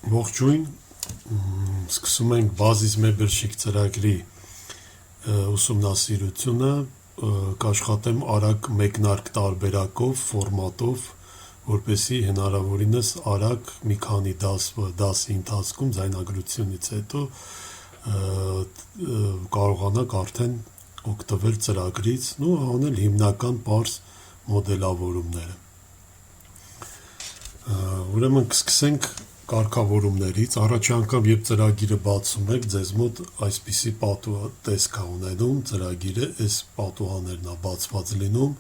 Ողջույն, սկսում ենք բազիս մեբրշիկ ծրագրի ուսումնասիրությունը, կաշխատեմ արագ մեկնարկ տարբերակով, ֆորմատով, որպեսզի հնարավորինս արագ մի քանի դասի ընթացքում ձայնագրությունից հետո կարողանաք արդեն օգտվել ծրագրից ու անել հիմնական պարզ մոդելավորումները։ Ուրեմն կսկսենք կարգավորումներից, առաջի անգամ երբ ծրագիրը բացում եք, ձեզ մոտ այսպիսի տեսք է ունենում, ծրագիրը այս պատուհաններն է բացված լինում,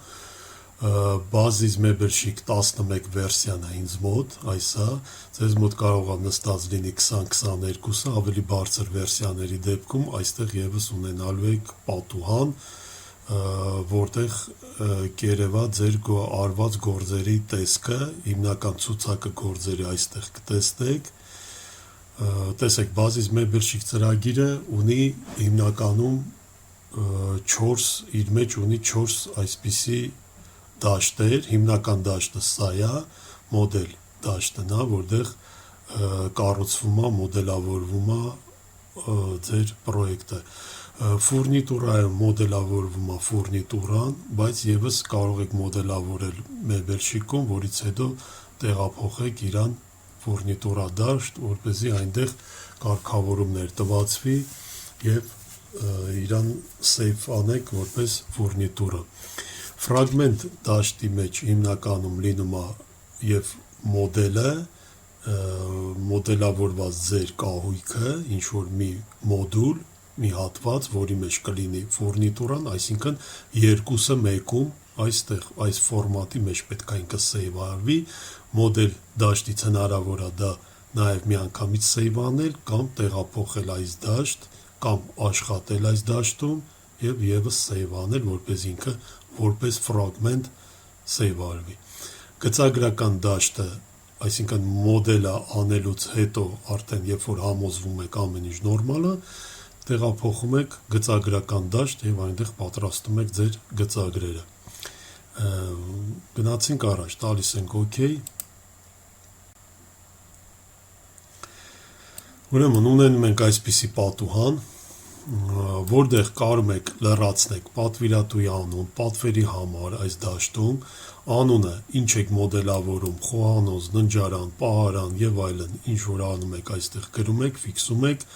բազիս մեբրշիկ 11 վերսիան է ինձ մոտ, այս է, ձեզ մոտ կարող է նստած լինի 2022-ը, ավելի բարձր վերսիաների դեպքում այստեղ եւս ունենալու եք պատուհան, որտեղ կերևա ձեր արված գործերի տեսքը, հիմնական ցուցակը գործերի այստեղ կտեսնեք, տեսեք, բազիս մեբրշիկ ծրագիրը ունի հիմնականում 4, իր մեջ ունի 4 այսպիսի դաշտեր, հիմնական դաշտը սա է, մոդել դաշտն է, որտեղ կառուցվում է, մոդելավորվում է ձեր պրոյեկտը, ֆուրնիտուրայում մոդելավորվում է ֆուրնիտուրան, բայց եւս կարող եք մոդելավորել մեբրշիկում, որից հետո տեղափոխեք իրան ֆուրնիտուրա դաշտ, որպեսզի այնտեղ կարգավորումներ տվացվի եւ իրան սեյվ անեք որպես ֆուրնիտուրա։ Ֆրագմենտ դաշտի մեջ հիմնականում լինում է եւ մոդելը, մոդելավորված ձեր կահույքը, ինչ որ մի մոդուլ, մի հատված, որի մեջ կլինի ֆուրնիտուրան, այսինքն երկուսը մեկում այստեղ այս ֆորմատի մեջ պետք է ինքը սեյվ արվի, մոդել դաշտից հնարավոր է դա նաև միանգամից սեյվ անել կամ տեղափոխել այս դաշտ կամ աշխատել այս դաշտում եւ եւս սեյվ անել, որպես ինքը որպես ֆրագմենտ սեյվ արվի։ Գծագրական դաշտը, այսինքն մոդելը անելուց հետո արդեն երբ որ համոզվում եք ամեն ինչ նորմալ է, տեղափոխում եք գծագրական դաշտ եւ այնտեղ պատրաստում եք ձեր գծագրերը։ Գնացինք առաջ, տալիս ենք OK։ Ուրեմն ունենում ենք այսպիսի պատուհան, որտեղ կարող եք լրացնել պատվիրատուի անուն, պատվերի համար այս դաշտում, անունը, ինչ եք մոդելավորում, խոհանոց, ննջարան, պահարան եւ այլն, ինչ որ անում եք այստեղ գրում եք, ֆիքսում եք,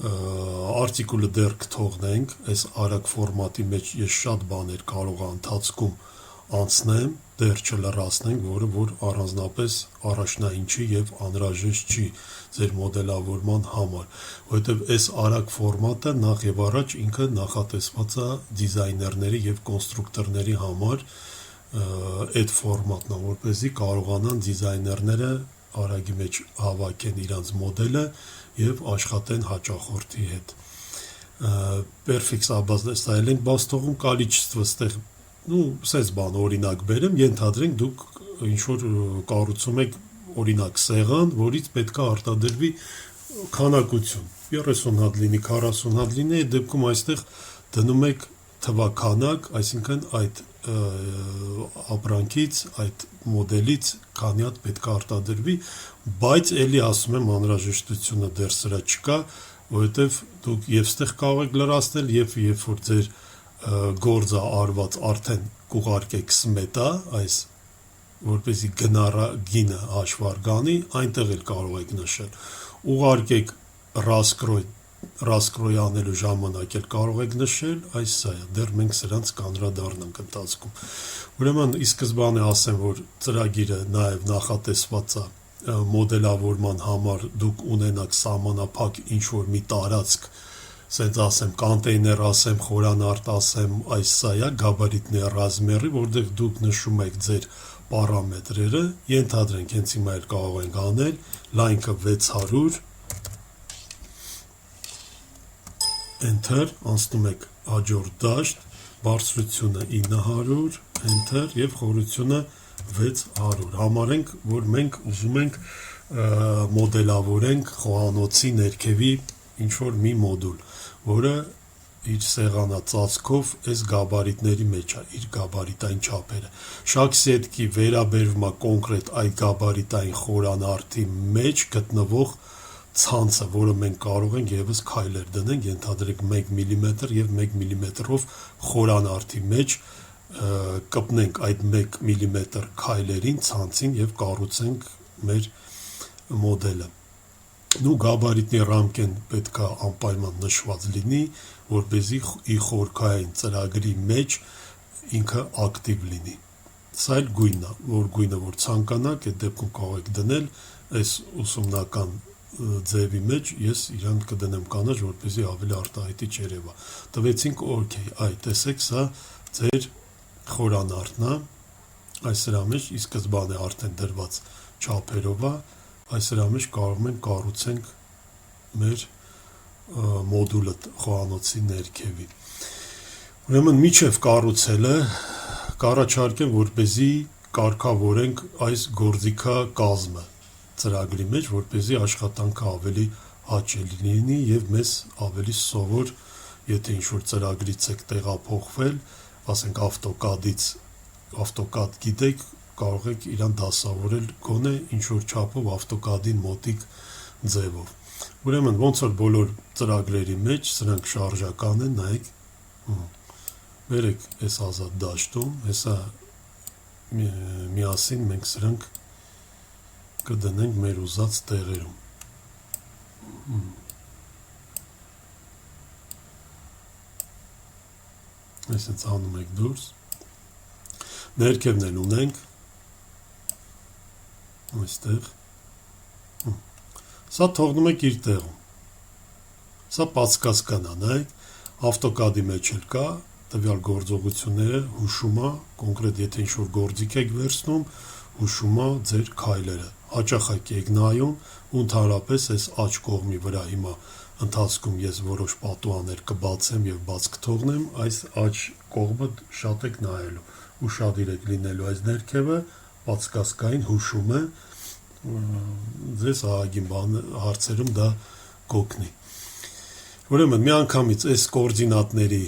արտիկուլը դեռ կթողնենք, այս արագ ֆորմատի մեջ ես շատ բաներ կարող եմ ընթացքում անցնեմ, դեռ չլրացնենք, որը որ առանձնապես առաջնային չի եւ անհրաժեշտ չի ձեր մոդելավորման համար, որովհետեւ այս արագ ֆորմատը նախ եւ առաջ ինքը նախատեսված է դիզայներների եւ կոնստրուկտորների համար, այդ ֆորմատն է, որպեսզի կարողանան դիզայներները արագի մեջ հավաքեն իրանց մոդելը եւ աշխատեն հաճախորդի հետ։ Perfect обозначение բաց թողում количество ստեղ, սենց բան օրինակ բերեմ, ենթադրենք դուք ինչ որ կառուցում եք օրինակ սեղան, որից պետք է արտադրվի քանակություն 30 հատ լինի, 40 հատ լինի, այդ դեպքում այստեղ դնում եք թվականակ, այսինքն այդ ապրանքից, այդ մոդելից քանի հատ պետք է արտադրվի, բայց ելի ասում եմ անհրաժեշտությունը դեռ սրա չկա, որովհետև դուք եւ ստեղ կարող եք լրացնել եւ երբ որ ձեր գործը արված արդեն կուղարկեք սմետա, այս որպեսզի գինը հաշվարկանի, այնտեղ էլ կարող եք նշել, ուղարկեք ռասկրոյ անելու ժամանակ էլ կարող եք նշել, այս սա է, դեռ մենք սրանց կանդրադառնանք ընթացքում։ Ուրեմն ի սկզբանե ասեմ, որ ծրագիրը նաև նախատեսված է մոդելավորման համար դուք ունենաք սահմանափակ ինչ որ մի տարածք, ասենց ասեմ, կոնտեյներ ասեմ, խորանարդ ասեմ, այս սա է, գաբարիտների ռազմերի, որտեղ դուք նշում եք ձեր պարամետրերը, ենթադրենք հենց հիմա էլ կարող ենք անել, լայնքը 600, Enter, անցնում եք հաջորդ դաշտ, բարձրությունը 900, Enter եւ խորությունը 600, համարենք, որ մենք ուզում ենք մոդելավորենք խոհանոցի ներքևի ինչ որ մի մոդուլ, որը իր սեղանածածկով այս գաբարիտների մեջ է, իր գաբարիտային չափերը։ Շաքսետկի վերաբերվում է կոնկրետ այդ գաբարիտային խորանարդի մեջ գտնվող ցանցը, որը մենք կարող ենք եւս քայլեր դնենք, ենթադրենք 1 մմ եւ 1 մմ-ով խորանարդի մեջ կպնենք այդ 1 մմ քայլերին, ցանցին եւ կառուցենք մեր մոդելը։ Նու գաբարիտնի ռամկեն պետք է անպայման նշված լինի, որպեսզի ի խորքային ծրագրի մեջ ինքը ակտիվ լինի։ Սա էլ գույնն է, որ ցանկանաք, այդ դեպքում կարող եք դնել այս ուսումնական ձևի մեջ, ես իրան կդնեմ կանաչ, որպեսզի ավելի արտահայտիչ երևա։ Տվեցինք OK, այ տեսեք, սա ձեր խորանարդն է, այս սրա մեջ ի սկզբանե արդեն դրված չափերով է, այս սրա մեջ կարող ենք կառուցենք մեր մոդուլը խոհանոցի ներքևի։ Ուրեմն միջև կառուցելը կառաջարկեմ, որպեսզի կարգավորենք այս գործիքակազմը ծրագրի մեջ, որպեսզի աշխատանքը ավելի հաճելի լինի եւ մեզ ավելի սովոր, եթե ինչ-որ ծրագրից եք տեղափոխվել, ասենք AutoCAD գիտեք, կարող եք իրան դասավորել գոնե ինչ-որ չափով AutoCAD-ին մոտիկ ձևով։ Ուրեմն ոնց որ բոլոր ծրագրերի մեջ սրանք շարժական են, նայեք, վերեք այս ազատ դաշտում, հեսա միասին մենք սրանք կդնենք մեր ուզած տեղերում։ Այսինքն անում եք դուրս, ներքևն էլ ունենք, այստեղ, սա թողնում եք իր տեղում, սա պատսկազկան է, նայեք, AutoCAD-ի մեջ էլ կա, տվյալ գործողությունները հուշում է, կոնկրետ եթե ինչ-որ գործիք եք վերցնում, հուշում է ձեր քայլերը, հաճախակ եք նայում, ու ընդհանրապես այս աջ կողմի վրա հիմա ընթացքում ես որոշ պատուհաններ կբացեմ եւ բաց կթողնեմ, այս աջ կողմը շատ եք նայելու, ուշադիր եք լինելու այս ներքևը, պատսկազկային հուշում է, ձեզ ահագին հարցերում դա կօգնի։ Ուրեմն միանգամից այս կոորդինատների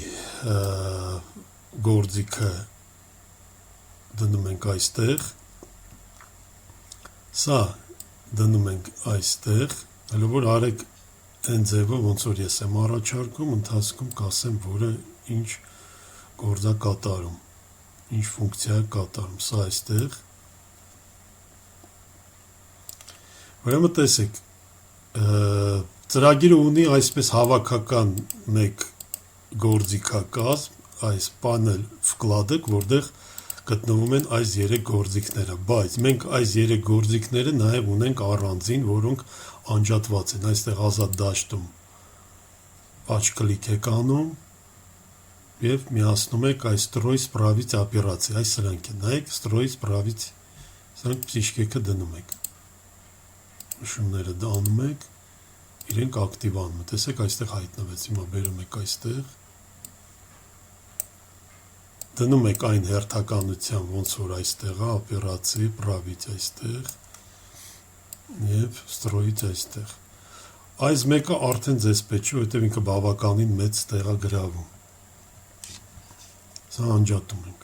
գործիքը դնում ենք այստեղ, սա դնում ենք այստեղ, հələ որ արեք այն ձևը, ոնց որ ես եմ առաջարկում, ընթացքում կասեմ, որը ինչ գործ է կատարում, ինչ ֆունկցիա է կատարում, սա այստեղ։ Ուրեմն տեսեք, ծրագիրը ունի այսպես հավաքական մեկ գործիքակազմ, այս պանել վկլադեք, որտեղ գտնվում են այս 3 գործիքները, բայց մենք այս 3 գործիքները նաև ունենք առանձին, որոնք անջատված են, այստեղ ազատ դաշտում աջ կլիկ եք անում եւ միացնում եք այս Stroy Spravить օպերացիա, այս սրանք են, նայեք, Stroy Spravить, սրանք պրիշկեքը դնում եք, նշումները դանում եք, իրենք ակտիվանում են, տեսեք այստեղ հայտնվեց, հիմա բերում եք այստեղ, դնում եք այն հերթականության, ոնց որ այստեղ է, օպերացիա, Pravить այստեղ եւ Stroy-ից այստեղ։ Այս մեկը արդեն ձեզ պետք չէ, որովհետեւ ինքը բավականին մեծ տեղ է գրավում։ Սա անջատում ենք։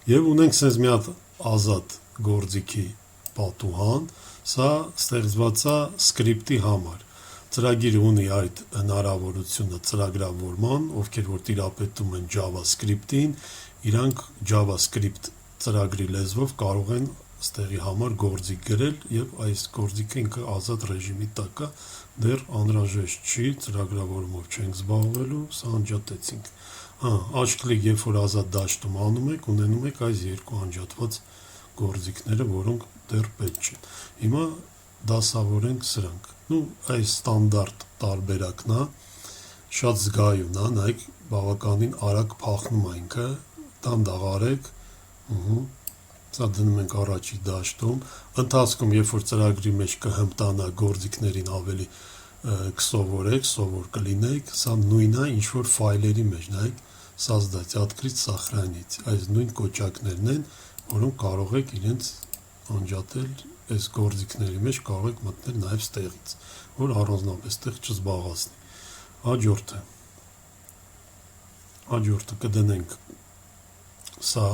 Եվ ունենք sense մի հատ ազատ գործիքի պատուհան, սա ստեղծված է սկրիպտի համար։ Ծրագիրը ունի այդ հնարավորությունը ծրագրավորման, ովքեր որ տիրապետում են JavaScript-ին, իրանք JavaScript ծրագրի լեզվով կարող են ստեղի համար գործիք գրել եւ այս գործիքը ինքը ազատ ռեժիմի տակ է, դեռ անհրաժեշտ չի, ծրագրավորումով չենք զբաղվելու, սա անջատեցինք։ Աջ կլիկ, երբ որ ազատ դաշտում անում եք, ունենում եք այս երկու անջատված գործիքները, որոնք դեռ պետք չեն։ Հիմա դասավորենք սրանք։ Այս ստանդարտ տարբերակն է, շատ զգայուն է, նայեք, բավականին արագ փախնում է ինքը, դանդաղ արեք, սա դնում ենք առաջի դաշտում, ընթացքում, երբ որ ծրագրի մեջ կհմտանա գործիքներին ավելի կսովորեք, սովոր կլինեք, սա նույնն է, ինչ որ ֆայլերի մեջ, նայեք, создать, открыть, сохранить, այս նույն կոճակներն են, որոնք կարող եք իրենց անջատել այս գործիքների մեջ կարող եք մտնել նաև ստեղից, որ առանձնապես տեղ չզբաղացնի։ Հաջորդը կդնենք սա,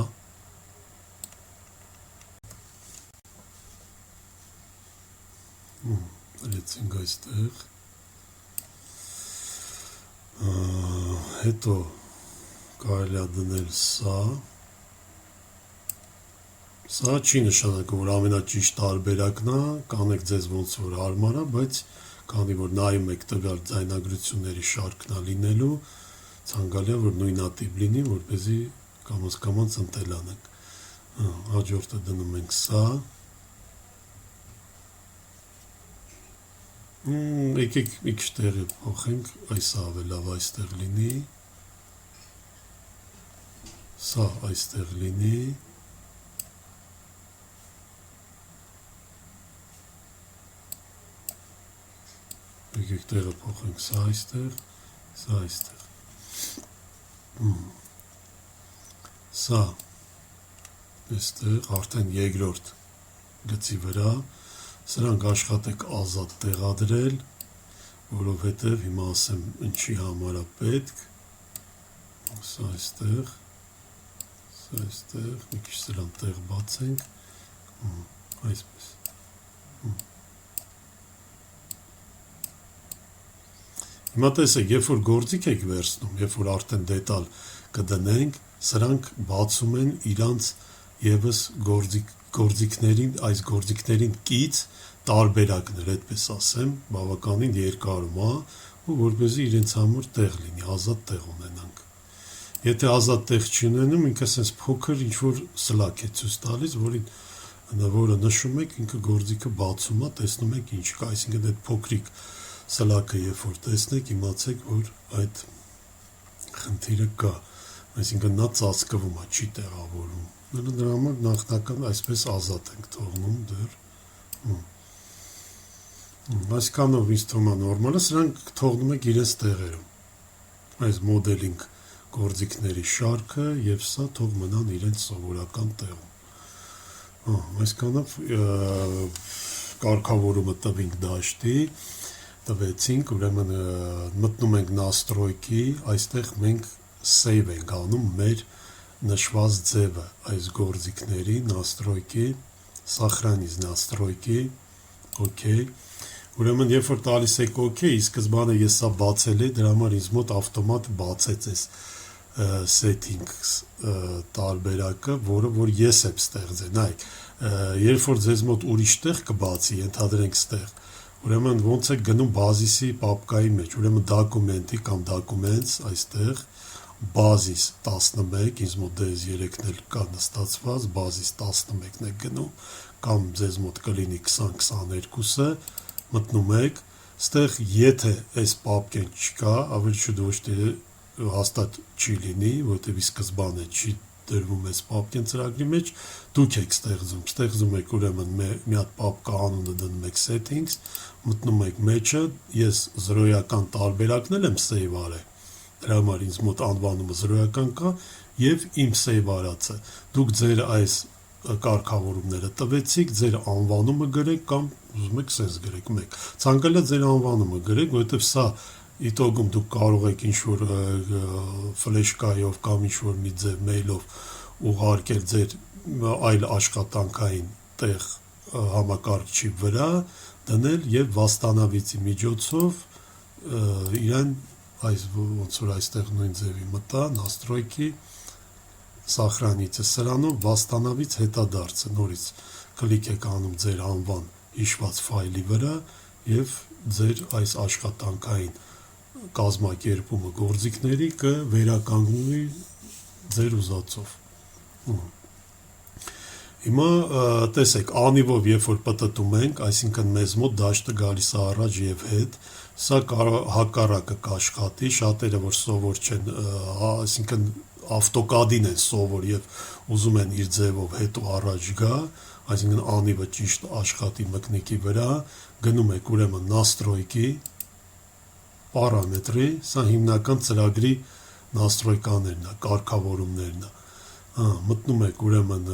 լեցինք այստեղ, հետո կարելի է դնել սա չի նշանակում, որ ամենաճիշտ տարբերակն է, կանեք ձեզ ոնց որ հարմար է, բայց քանի որ նայում եք տվյալ ձայնագրությունների շարքն է լինելու, ցանկալի է, որ նույնատիպ լինի, որպեսզի կամաց ընտելանենք։ Հաջորդը դնում ենք սա։ Եկեք մի քիչ տեղը փոխենք, այս ավելի լավ այստեղ լինի, սա այստեղ լինի, եկեք տեղը փոխենք, սա այստեղ, սա այստեղ, սա այստեղ, արդեն երկրորդ գծի վրա, սրանք աշխատեք ազատ տեղադրել, որովհետև հիմա ասեմ ինչի համար է պետք, սա այստեղ, մի քիչ սրան տեղ բացենք, այսպես։ Հիմա տեսեք, երբ որ գործիք եք վերցնում, երբ որ արդեն դետալ կդնենք, սրանք բացում են իրանց ևս գործիքներին, այս գործիքներին կից տարբերակներ, այդպես ասեմ, բավականին երկարում է, ու որպեսզի իրենց համար տեղ լինի, ազատ տեղ ունենանք։ Եթե ազատ տեղ չունենում, ինքը sense փոքր ինչ-որ սլաք է ցույց տալիս, որը նշում եք, ինքը գործիքը բացում է, տեսնում եք ինչ կա, այսինքն այդ փոքրիկ սլաքը երբ որ տեսնեք, իմացեք, որ այդ խնդիրը կա, այսինքն նա ծածկվում է, չի տեղավորում։ Դրա համար նախնական այսպես ազատ ենք թողնում դեռ։ Այսքանով ինձ թվում է նորմալ է, սրանք թողնում եք իրենց տեղերում։ Այս մոդելինգ գործիքների շարքը եւ սա թող մնան իրենց սովորական տեղում։ Այսքանով կարգավորումը տվինք դաշտի, տվեցինք, ուրեմն մտնում ենք настройки, այստեղ մենք save ենք անում մեր նշված ձևը այս գործիքների, настройки, сохранить настройки, OK, ուրեմն երբ որ տալիս եք OK, ի սկզբանե ես սա բացել էի, դրա համար ինձ մոտ ավտոմատ բացեց այս settings տարբերակը, որը որ ես եմ ստեղծել, նայեք, երբ որ ձեզ մոտ ուրիշ տեղ կբացի, ենթադրենք ստեղ, ուրեմն ոնց է գնում բազիսի պապկայի մեջ, ուրեմն դոկումենտի կամ documents այստեղ, բազիս 11, ինձ մոտ դες 3-ն էլ կա նստացված, բազիս 11-ն է գնում, կամ ձեզ մոտ կլինի 20-22-ը, մտնում եք, ստեղ եթե այս պապկեն չկա, ավելի շուտ ոչ թե հաստատ չի լինի, որտեղ ի սկզբանե չի դրվում այս պապկեն ծրագրի մեջ, դուք եք ստեղծում եք ուրեմն մի հատ պապկա անունը դնում եք settings, մտնում եք մեջը, ես զրոյական տարբերակն եմ save արել, դրա համար ինձ մոտ անվանումը զրոյական կա եւ իմ save արածը, դուք ձեր այս կարգավորումները տվեցիք, ձեր անվանումը գրեք կամ ուզում եք sense գրեք մեկ, ցանկալի է ձեր անվանումը գրեք, որովհետեւ սա իտոգում դուք կարող եք ինչ-որ ֆլեշկայով կամ ինչ-որ մի ձև մեյլով ուղարկել ձեր այլ աշխատանքային տեղ համակարգչի վրա, դնել եւ վաստանավիցի միջոցով իրեն այս ոնց որ այստեղ նույն ձևի մտա, настройки, сохранить, սրանով վաստանավից հետադարձը նորից կլիկ եք անում ձեր անվան հիշված ֆայլի վրա եւ ձեր այս աշխատանքային կազմակերպումը գործիքների կվերականգնվի ձեր ուզածով։ Հիմա տեսեք, անիվով երբ որ պտտում ենք, այսինքն մեզ մոտ դաշտը գալիս է առաջ եւ հետ, սա հակառակը կաշխատի, շատերը որ սովոր չեն, այսինքն ավտոկադին են սովոր եւ ուզում են իր ձևով հետո առաջ գա, այսինքն անիվը ճիշտ աշխատի մկնիկի վրա, գնում եք ուրեմն настройки, պարամետրի, սա հիմնական ծրագրի настройկաներն է, կարգավորումներն է, մտնում եք ուրեմն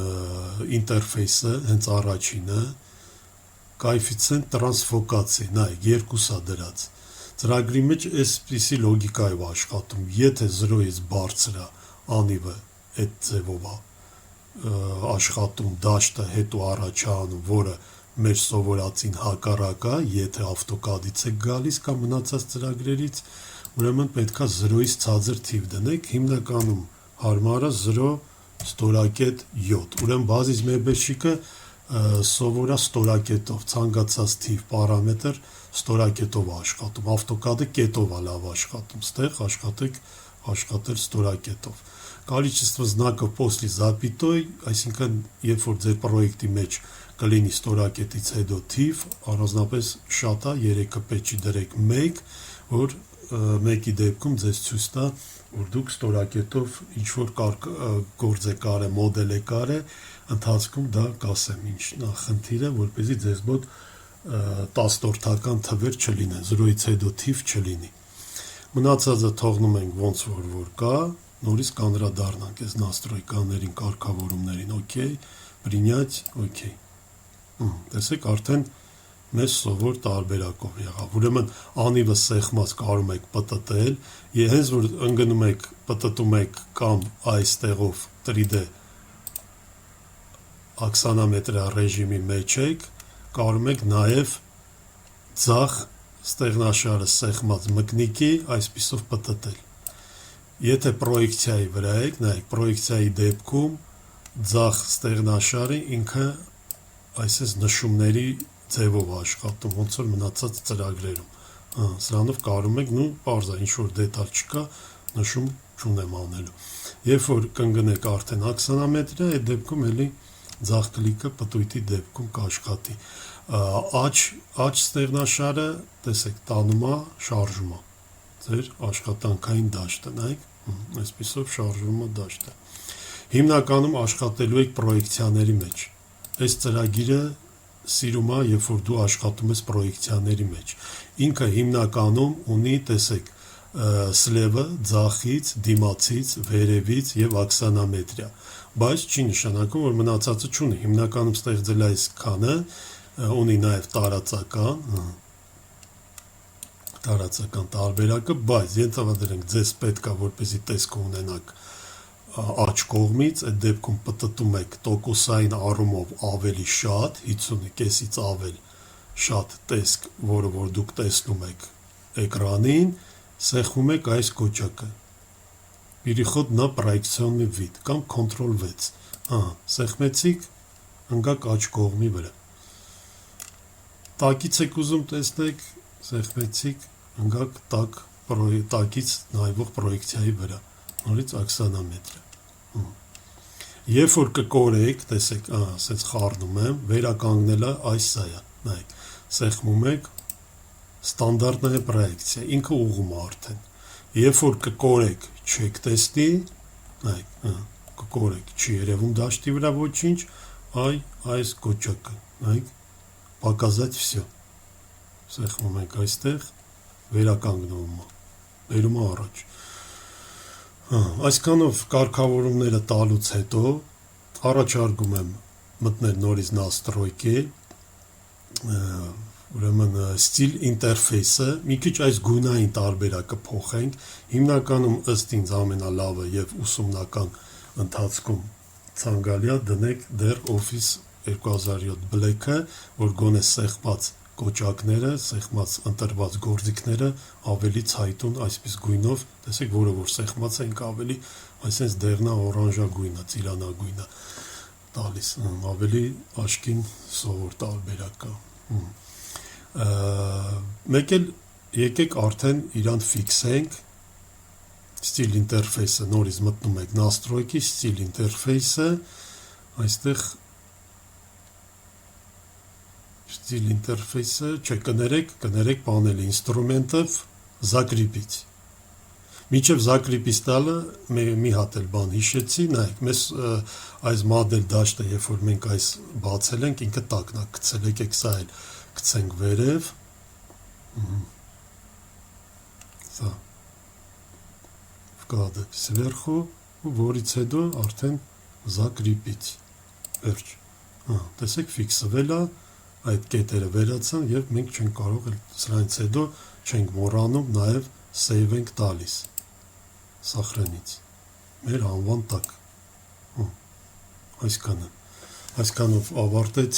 ինտերֆեյսը, հենց առաջինը, coefficient տրանսֆոկացի, նայեք, երկուսա դրած։ Ծրագրի մեջ այսպիսի լոգիկայով աշխատում, եթե 0-ից բարձր է անիվը այդ ձևով է աշխատում, դաշտը հետո առաջ է անում, որը մեր սովորածին հակառակ է, եթե ավտոկադից եք գալիս կամ մնացած ծրագրերից, ուրեմն պետքա 0-ից ցածր թիվ դնեք, հիմնականում հարմարը 0 ստորակետ 7, ուրեմն բազիս մեբեշիկը սովորա ստորակետով, ցանկացած թիվ պարամետր ստորակետով աշխատում, ավտոկադը կետով է լավ աշխատում, ստեղ աշխատել ստորակետով։ Количество знаков после запятой, այսինքն երբ որ ձեր պրոյեկտի մեջ կլինի ստորակետից հետո թիվ, առանձնապես շատ է, 3-ը պետք չի դրեք 1, որ մեկի դեպքում ձեզ ցույց տա, որ դուք ստորակետով ինչ-որ գործ եք արել, մոդել եք արել, ընթացքում դա կասեմ ինչն է խնդիրը, որպեսզի ձեզ մոտ 10-որդական թվեր չլինեն, 0-ից հետո թիվ չլինի։ Մնացածը թողնում ենք ոնց որ կա, նորից կանդրադառնանք այս настройкаներին, կարգավորումներին, օքեյ, принять, օքեյ։ Տեսեք, արդեն մեզ սովոր տարբերակով եղավ։ Ուրեմն անիվը սեղմած կարող եք պտտել, եւ հենց որ ընկնում եք, պտտում եք կամ այստեղով 3D աքսանամետրիա ռեժիմի մեջ եք, կարող եք նաև ձախ ստեղնաշարը սեղմած մկնիկի այսպիսով պտտել։ Եթե պրոյեկցիայի վրա եք, նայեք, պրոյեկցիայի դեպքում ձախ ստեղնաշարը ինքը այսպես նշումների ձևով աշխատում, ոնց որ մնացած ծրագրերում։ Սրանով կարող եք նույն պարզա, ինչ որ դետալ չկա, նշում չունեմ անելու։ Երբ որ կընկնեք արդեն աքսանամետրիա, այդ դեպքում էլի ձախ կլիկը պտույտի դեպքում կաշխատի։ Աջ ստեղնաշարը, տեսեք, տանում է, շարժում է ձեր աշխատանքային դաշտը, նայեք, այսպիսով շարժվում է դաշտը։ Հիմնականում աշխատելու եք պրոյեկցիաների մեջ։ Այս ծրագիրը սիրում է, երբ որ դու աշխատում ես պրոյեկցիաների մեջ։ Ինքը հիմնականում ունի, տեսեք, սլևը ձախից, դիմացից, վերևից եւ աքսանամետրիա, բայց չի նշանակում, որ մնացածը չունի։ Հիմնականում ստեղծել այս քանը ունի նաեւ տարածական տարբերակը, բայց ենթադրենք ձեզ պետքա որպեսզի տեսք ունենաք աջ կողմից, այդ դեպքում պտտում եք տոկոսային առումով ավելի շատ, 50-ից ավել շատ տեսք, որը որ դուք տեսնում եք էկրանին, սեղմում եք այս կոճակը։ Переход на проекционный вид կամ Ctrl 6։ Սեղմեցիք, ընկաք աջ կողմի վրա։ Տակից եք ուզում տեսնեք, սեղմեցիք, ընկաք տակից նայվող պրոյեկցիայի վրա։ Նորից աքսանամետրիա։ Երբ որ կկորեք, տեսեք, ասենց խառնում եմ, վերականգնելը այս սա է, նայեք, սեղմում եք, ստանդարտная պրոյեկցիա, ինքը ուղում է արդեն։ Երբ որ կկորեք, չեք տեսնի, նայեք, կկորեք, չի երևում դաշտի վրա ոչինչ, այս կոճակը, նայեք, показать все։ Սեղմում ենք այստեղ, վերականգնվում է, բերում է առաջ։ Այսքանով կարգավորումները տալուց հետո առաջարկում եմ մտնել նորից настройки, ուրեմն ստիլ ինտերֆեյսը, մի քիչ այս գույնային տարբերակը փոխենք, հիմնականում ըստ ինձ ամենալավը եւ ուսումնական ընթացքում ցանկալի է դնեք դեռ Office 2007 Black-ը, որ գոնե սեղմած կոճակները, սեղմած ընտրված գործիքները ավելի ցայտուն այսպես գույնով, տեսեք, որը որ սեղմած ենք ավելի, այսպես դեղնա օրանժագույնը, ծիրանագույնը տալիս, ավելի աչքին սովոր տարբերակ է։ Մեկ էլ եկեք արդեն իրան ֆիքսենք, ստիլ ինտերֆեյսը նորից մտնում եք настройки, ստիլ ինտերֆեյսը, այստեղ Стиль интерфейса, կներեք պանելի ինստրումենտով закрепить։ Մինչև закрепить տալը մի հատ էլ բան հիշեցի, նայեք, մեզ այս մոդել դաշտը, երբ որ մենք այս բացել ենք, ինքը տակն է գցել, եկեք սա էլ գցենք վերև։ Սա վկադը սверху, որից հետո արդեն Զագրիպից։ Վերջ։ Տեսեք, ֆիքսվել է, այդ կետերը վերացան եւ մենք չենք կարող սրանից հետո չենք մոռանում նաեւ save ենք տալիս սախրենից մեր անվան տակ։ Այսքանը։ Այսքանով ավարտեց